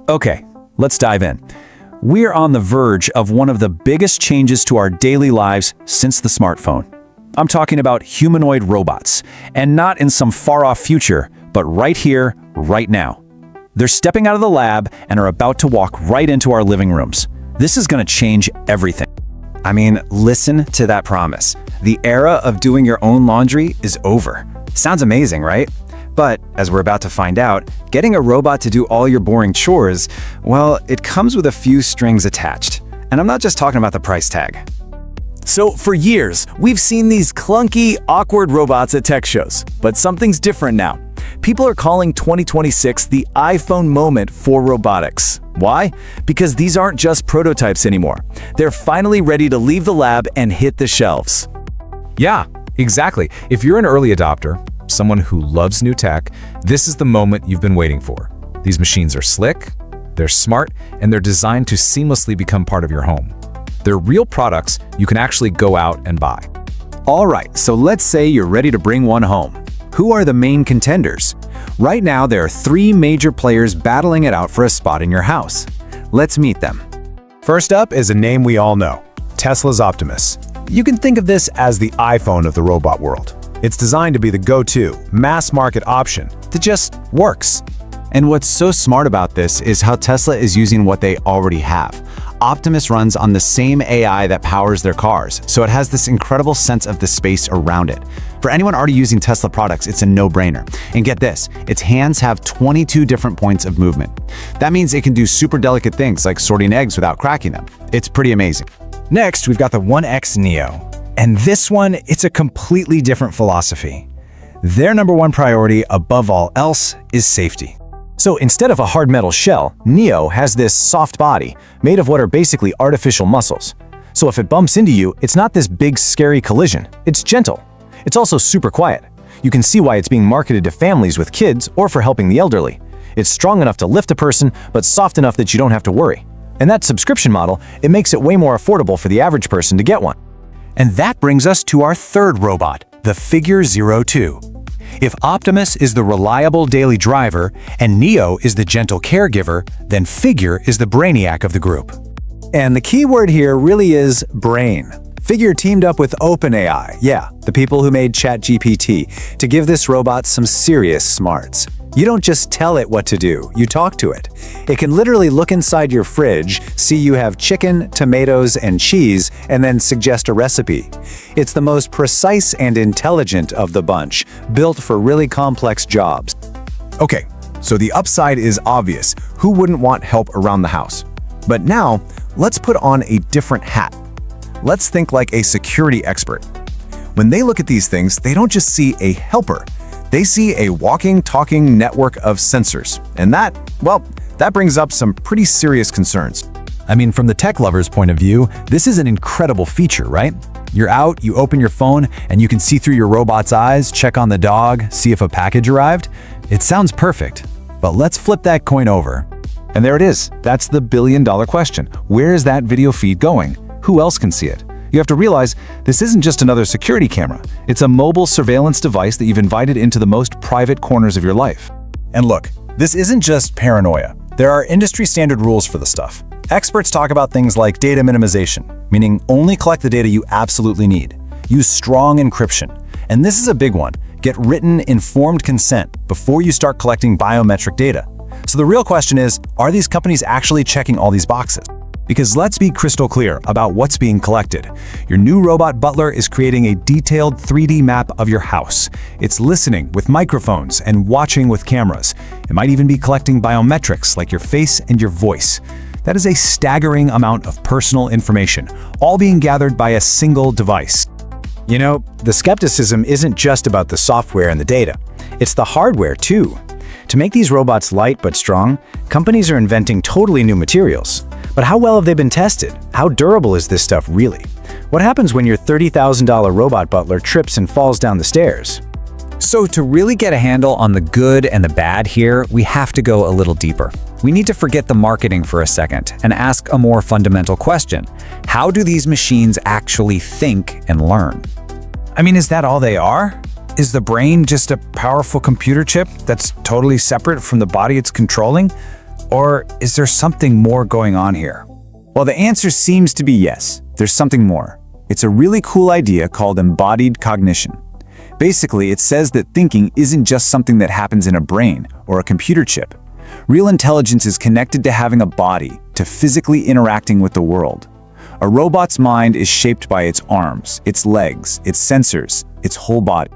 Okay, let's dive in. We're on the verge of one of the biggest changes to our daily lives since the smartphone. I'm talking about humanoid robots, and not in some far-off future, but right here, right now. They're stepping out of the lab and are about to walk right into our living rooms. This is going to change everything. I mean, listen to that promise. The era of doing your own laundry is over. Sounds amazing, right? But, as we're about to find out, getting a robot to do all your boring chores, well, it comes with a few strings attached. And I'm not just talking about the price tag. So for years, we've seen these clunky, awkward robots at tech shows. But something's different now. People are calling 2026 the iPhone moment for robotics. Why? Because these aren't just prototypes anymore. They're finally ready to leave the lab and hit the shelves. Yeah, exactly. If you're an early adopter, someone who loves new tech, this is the moment you've been waiting for. These machines are slick, they're smart, and they're designed to seamlessly become part of your home. They're real products you can actually go out and buy. All right, so let's say you're ready to bring one home. Who are the main contenders? Right now, there are 3 major players battling it out for a spot in your house. Let's meet them. First up is a name we all know, Tesla's Optimus. You can think of this as the iPhone of the robot world. It's designed to be the go-to, mass-market option that just works. And what's so smart about this is how Tesla is using what they already have. Optimus runs on the same AI that powers their cars, so it has this incredible sense of the space around it. For anyone already using Tesla products, it's a no-brainer. And get this, its hands have 22 different points of movement. That means it can do super delicate things like sorting eggs without cracking them. It's pretty amazing. Next, we've got the 1X Neo. And this one, it's a completely different philosophy. Their number one priority, above all else, is safety. So instead of a hard metal shell, Neo has this soft body made of what are basically artificial muscles. So if it bumps into you, it's not this big, scary collision. It's gentle. It's also super quiet. You can see why it's being marketed to families with kids or for helping the elderly. It's strong enough to lift a person, but soft enough that you don't have to worry. And that subscription model, it makes it way more affordable for the average person to get one. And that brings us to our third robot, the Figure 02. If Optimus is the reliable daily driver and Neo is the gentle caregiver, then Figure is the brainiac of the group. And the key word here really is brain. Figure teamed up with OpenAI, the people who made ChatGPT, to give this robot some serious smarts. You don't just tell it what to do, you talk to it. It can literally look inside your fridge, see you have chicken, tomatoes, and cheese, and then suggest a recipe. It's the most precise and intelligent of the bunch, built for really complex jobs. Okay, so the upside is obvious. Who wouldn't want help around the house? But now, let's put on a different hat. Let's think like a security expert. When they look at these things, they don't just see a helper. They see a walking, talking network of sensors. And that brings up some pretty serious concerns. I mean, from the tech lover's point of view, this is an incredible feature, right? You're out, you open your phone, and you can see through your robot's eyes, check on the dog, see if a package arrived. It sounds perfect, but let's flip that coin over. And there it is. That's the billion-dollar question. Where is that video feed going? Who else can see it? You have to realize this isn't just another security camera. It's a mobile surveillance device that you've invited into the most private corners of your life. And look, this isn't just paranoia. There are industry-standard rules for the stuff. Experts talk about things like data minimization, meaning only collect the data you absolutely need. Use strong encryption. And this is a big one. Get written, informed consent before you start collecting biometric data. So the real question is, are these companies actually checking all these boxes? Because let's be crystal clear about what's being collected. Your new robot butler is creating a detailed 3D map of your house. It's listening with microphones and watching with cameras. It might even be collecting biometrics like your face and your voice. That is a staggering amount of personal information, all being gathered by a single device. You know, the skepticism isn't just about the software and the data. It's the hardware, too. To make these robots light but strong, companies are inventing totally new materials. But how well have they been tested? How durable is this stuff really? What happens when your $30,000 robot butler trips and falls down the stairs? So to really get a handle on the good and the bad here, we have to go a little deeper. We need to forget the marketing for a second and ask a more fundamental question. How do these machines actually think and learn? I mean, is that all they are? Is the brain just a powerful computer chip that's totally separate from the body it's controlling? Or is there something more going on here? Well, the answer seems to be yes. There's something more. It's a really cool idea called embodied cognition. Basically, it says that thinking isn't just something that happens in a brain or a computer chip. Real intelligence is connected to having a body, to physically interacting with the world. A robot's mind is shaped by its arms, its legs, its sensors, its whole body.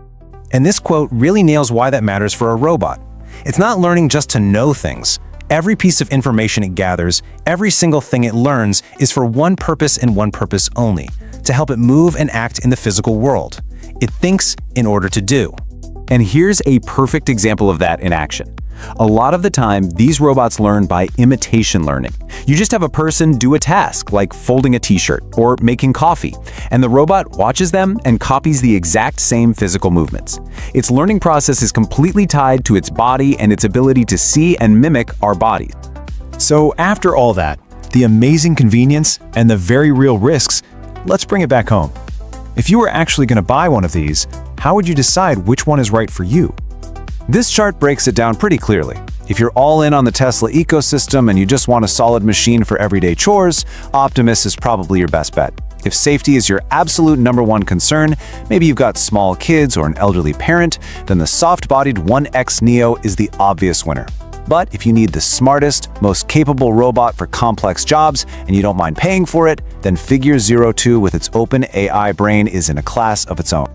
And this quote really nails why that matters for a robot. It's not learning just to know things. Every piece of information it gathers, every single thing it learns is for one purpose and one purpose only, to help it move and act in the physical world. It thinks in order to do. And here's a perfect example of that in action. A lot of the time, these robots learn by imitation learning. You just have a person do a task, like folding a t-shirt or making coffee, and the robot watches them and copies the exact same physical movements. Its learning process is completely tied to its body and its ability to see and mimic our bodies. So after all that, the amazing convenience and the very real risks, let's bring it back home. If you were actually going to buy one of these, how would you decide which one is right for you? This chart breaks it down pretty clearly. If you're all in on the Tesla ecosystem and you just want a solid machine for everyday chores, Optimus is probably your best bet. If safety is your absolute #1 concern, maybe you've got small kids or an elderly parent, then the soft-bodied 1X Neo is the obvious winner. But if you need the smartest, most capable robot for complex jobs and you don't mind paying for it, then Figure 02 with its open AI brain is in a class of its own.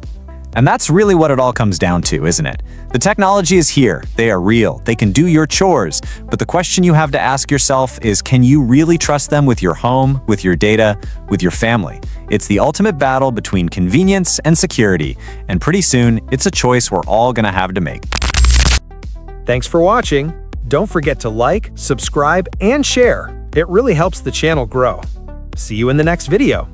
And that's really what it all comes down to, isn't it? The technology is here, they are real, they can do your chores, but the question you have to ask yourself is, can you really trust them with your home, with your data, with your family? It's the ultimate battle between convenience and security, and pretty soon, it's a choice we're all gonna have to make. Thanks for watching. Don't forget to like, subscribe, and share. It really helps the channel grow. See you in the next video.